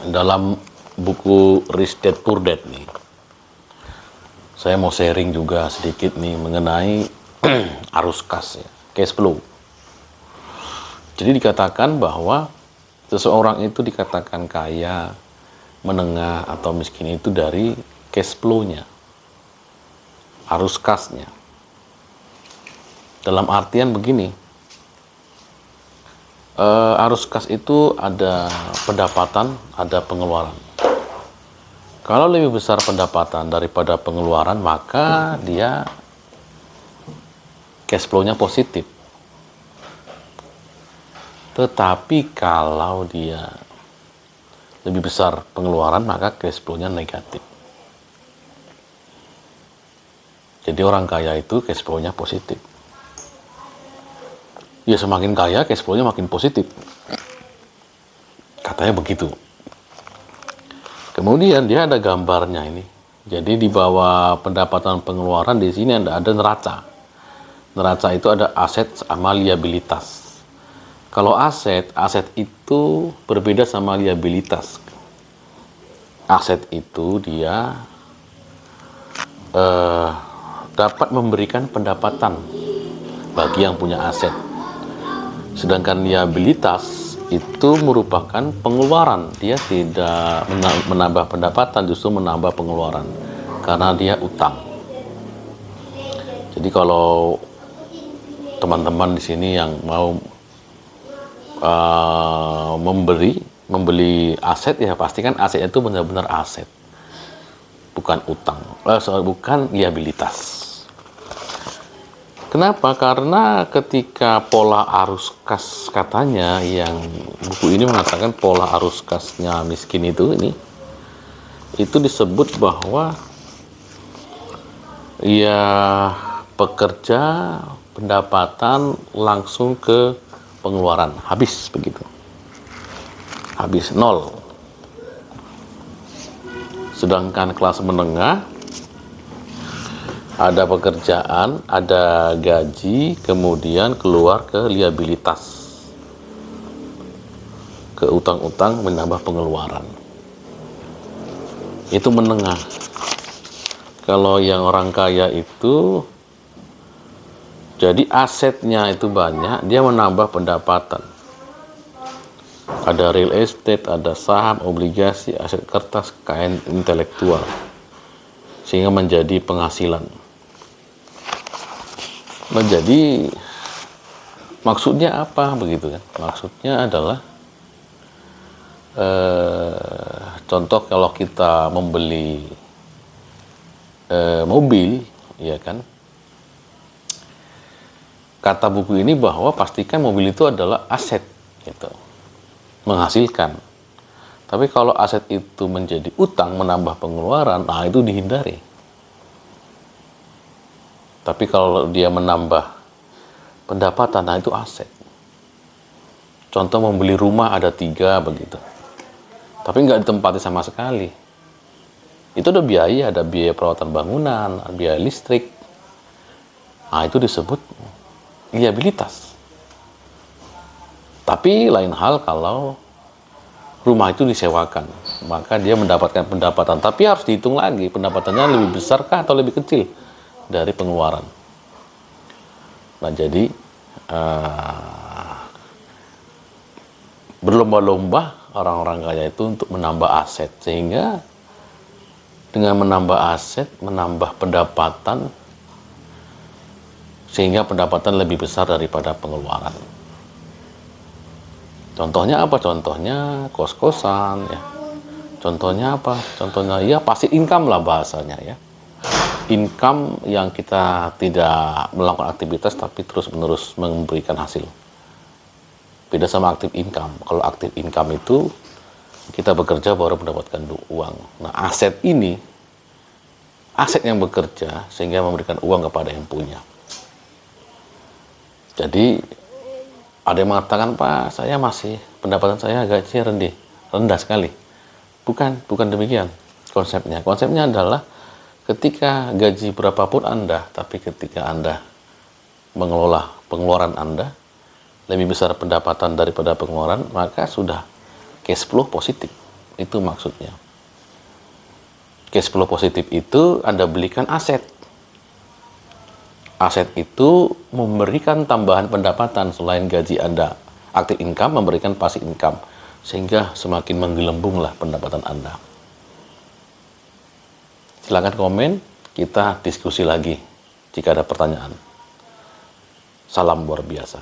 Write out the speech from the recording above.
Dalam buku Rich Dad Poor Dad nih, saya mau sharing juga sedikit nih mengenai arus kas ya, cash flow. Jadi dikatakan bahwa seseorang itu dikatakan kaya, menengah, atau miskin itu dari cash flow-nya, arus kasnya. Dalam artian begini, arus kas itu ada pendapatan, ada pengeluaran. Kalau lebih besar pendapatan daripada pengeluaran, maka dia cash flow-nya positif. Tetapi kalau dia lebih besar pengeluaran, maka cash flow-nya negatif. Jadi orang kaya itu cash flow-nya positif. Ya semakin kaya, cash flow-nya makin positif. Katanya begitu. Kemudian dia ada gambarnya ini. Jadi di bawah pendapatan pengeluaran di sini ada neraca. Neraca itu ada aset sama liabilitas. Kalau aset itu berbeda sama liabilitas. Aset itu dia dapat memberikan pendapatan bagi yang punya aset. Sedangkan liabilitas itu merupakan pengeluaran. Dia tidak menambah pendapatan, justru menambah pengeluaran karena dia utang. Jadi kalau teman-teman di sini yang mau membeli aset, ya pastikan asetnya itu benar-benar aset, bukan utang, bukan liabilitas. Kenapa? Karena ketika pola arus kas, katanya yang buku ini mengatakan pola arus kasnya miskin itu disebut bahwa ya pekerja pendapatan langsung ke pengeluaran, habis begitu, habis nol. Sedangkan kelas menengah ada pekerjaan, ada gaji, kemudian keluar ke liabilitas, ke utang-utang, menambah pengeluaran. Itu menengah. Kalau yang orang kaya itu jadi asetnya itu banyak, dia menambah pendapatan. Ada real estate, ada saham, obligasi, aset kertas, kekayaan intelektual, sehingga menjadi penghasilan. Menjadi maksudnya apa begitu kan? Maksudnya adalah contoh kalau kita membeli mobil, ya kan? Kata buku ini bahwa pastikan mobil itu adalah aset, gitu, menghasilkan. Tapi kalau aset itu menjadi utang, menambah pengeluaran, nah itu dihindari. Tapi kalau dia menambah pendapatan, nah itu aset. Contoh membeli rumah ada 3 begitu, tapi nggak ditempati sama sekali. Itu ada biaya perawatan bangunan, biaya listrik. Nah itu disebut liabilitas. Tapi lain hal kalau rumah itu disewakan, maka dia mendapatkan pendapatan. Tapi harus dihitung lagi, pendapatannya lebih besarkah atau lebih kecil dari pengeluaran. Nah jadi berlomba-lomba orang-orang kaya itu untuk menambah aset, sehingga dengan menambah aset, menambah pendapatan, sehingga pendapatan lebih besar daripada pengeluaran. Contohnya apa? Contohnya kos-kosan, ya. Contohnya apa? Contohnya ya passive income lah bahasanya, ya. Income yang kita tidak melakukan aktivitas tapi terus-menerus memberikan hasil. Beda sama active income. Kalau active income itu kita bekerja baru mendapatkan uang. Nah, aset ini, aset yang bekerja sehingga memberikan uang kepada yang punya. Jadi ada yang mengatakan, Pak, saya masih pendapatan saya gaji rendah sekali. Bukan demikian konsepnya. Konsepnya adalah ketika gaji berapapun Anda, tapi ketika Anda mengelola pengeluaran Anda, lebih besar pendapatan daripada pengeluaran, maka sudah cash flow positif. Itu maksudnya. Cash flow positif itu Anda belikan aset. Aset itu memberikan tambahan pendapatan selain gaji Anda. Active income memberikan passive income. Sehingga semakin menggelembunglah pendapatan Anda. Silakan komen, kita diskusi lagi jika ada pertanyaan. Salam luar biasa.